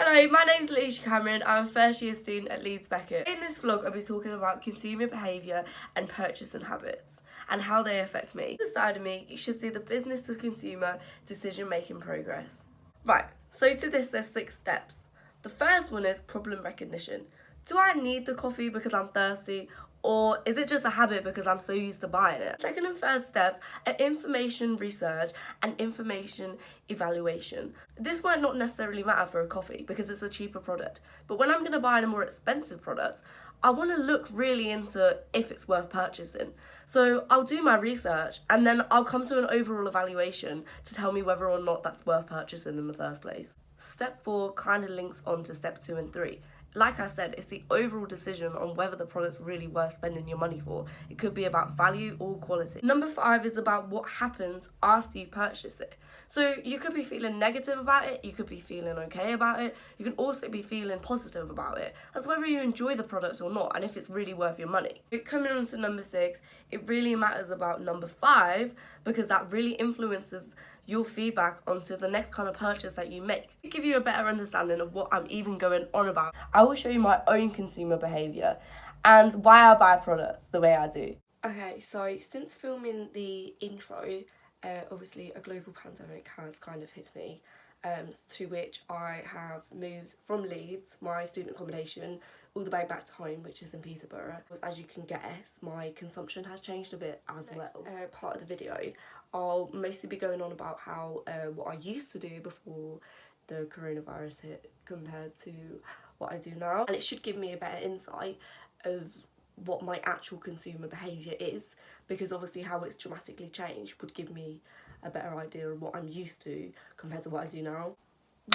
Hello, my name's Alesha Kamran. I'm a first year student at LEEDS BECKETT. In this vlog, I'll be talking about consumer behaviour and purchasing habits and how they affect me. On the side of me, you should see the business to consumer decision making progress. Right, so to this there's 6 steps. The first one is problem recognition. Do I need the coffee because I'm thirsty? Or is it just a habit because I'm so used to buying it? Second and third steps are information research and information evaluation. This might not necessarily matter for a coffee because it's a cheaper product, but when I'm going to buy a more expensive product, I want to look really into if it's worth purchasing. So I'll do my research and then I'll come to an overall evaluation to tell me whether or not that's worth purchasing in the first place. Step 4 kind of links on to step 2 and 3. Like I said, it's the overall decision on whether the product's really worth spending your money for. It could be about value or quality. Number 5 is about what happens after you purchase it. So you could be feeling negative about it, you could be feeling okay about it, you can also be feeling positive about it. That's whether you enjoy the product or not and if it's really worth your money. Coming on to number 6, it really matters about number 5 because that really influences your feedback onto the next kind of purchase that you make. To give you a better understanding of what I'm even going on about, I will show you my own consumer behaviour and why I buy products the way I do. Okay, so since filming the intro, obviously a global pandemic has kind of hit me, to which I have moved from Leeds, my student accommodation, all the way back to home, which is in Peterborough. As you can guess, my consumption has changed a bit as well. Part of the video, I'll mostly be going on about how what I used to do before the coronavirus hit compared to what I do now, and it should give me a better insight of what my actual consumer behaviour is, because obviously how it's dramatically changed would give me a better idea of what I'm used to compared to what I do now.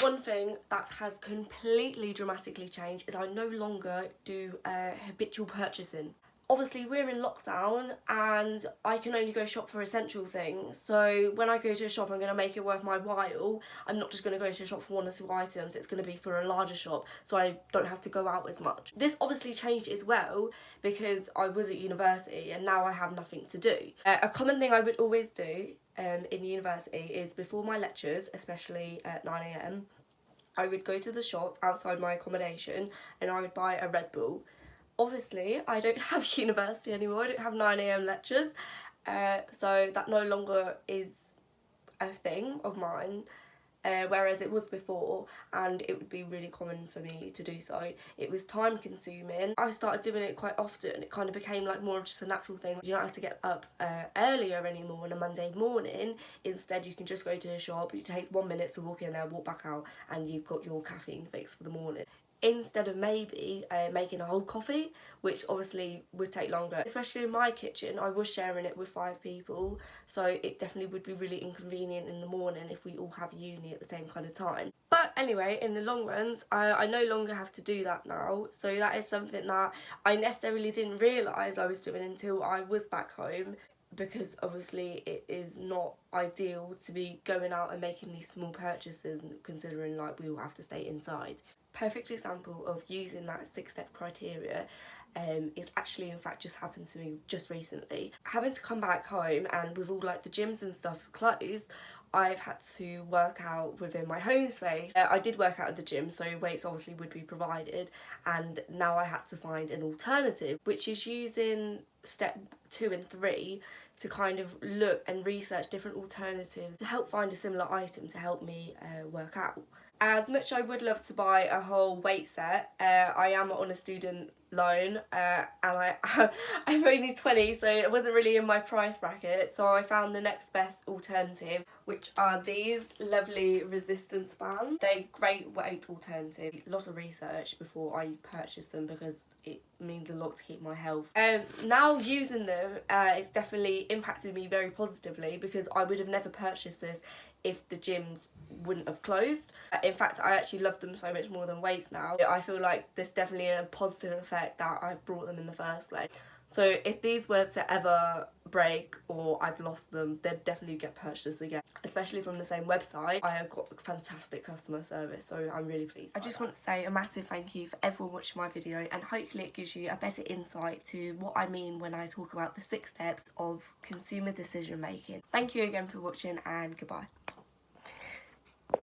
One thing that has completely dramatically changed is I no longer do habitual purchasing. Obviously we're in lockdown and I can only go shop for essential things, so when I go to a shop I'm going to make it worth my while. I'm not just going to go to a shop for 1 or 2 items, it's going to be for a larger shop so I don't have to go out as much. This obviously changed as well because I was at university and now I have nothing to do. A common thing I would always do in university is before my lectures, especially at 9 AM, I would go to the shop outside my accommodation and I would buy a Red Bull. Obviously, I don't have university anymore, I don't have 9 AM lectures, so that no longer is a thing of mine, whereas it was before, and it would be really common for me to do so. It was time consuming. I started doing it quite often. It kind of became like more of just a natural thing. You don't have to get up earlier anymore on a Monday morning. Instead, you can just go to the shop. It takes 1 minute to walk in there, walk back out, and you've got your caffeine fix for the morning. Instead of maybe making a whole coffee, which obviously would take longer. Especially in my kitchen, I was sharing it with 5 people, so it definitely would be really inconvenient in the morning if we all have uni at the same kind of time. But anyway, in the long runs, I no longer have to do that now, so that is something that I necessarily didn't realise I was doing until I was back home, because obviously it is not ideal to be going out and making these small purchases considering like we all have to stay inside. Perfect example of using that 6-step criteria is actually in fact just happened to me just recently. Having to come back home and with all like the gyms and stuff closed, I've had to work out within my home space. I did work out at the gym, so weights obviously would be provided, and now I had to find an alternative, which is using step 2 and 3 to kind of look and research different alternatives to help find a similar item to help me work out. As much as I would love to buy a whole weight set, I am on a student loan and I'm only 20, so it wasn't really in my price bracket, so I found the next best alternative, which are these lovely resistance bands. They're a great weight alternative. A lot of research before I purchased them because it means a lot to keep my health. Now using them, it's definitely impacted me very positively because I would have never purchased this if the gyms wouldn't have closed. In fact, I actually love them so much more than weights now. I feel like there's definitely a positive effect that I've brought them in the first place. So if these were to ever break or I'd lost them, they'd definitely get purchased again, especially from the same website. I have got fantastic customer service, so I'm really pleased. I just want to say a massive thank you for everyone watching my video, and hopefully it gives you a better insight to what I mean when I talk about the 6 steps of consumer decision making. Thank you again for watching, and goodbye.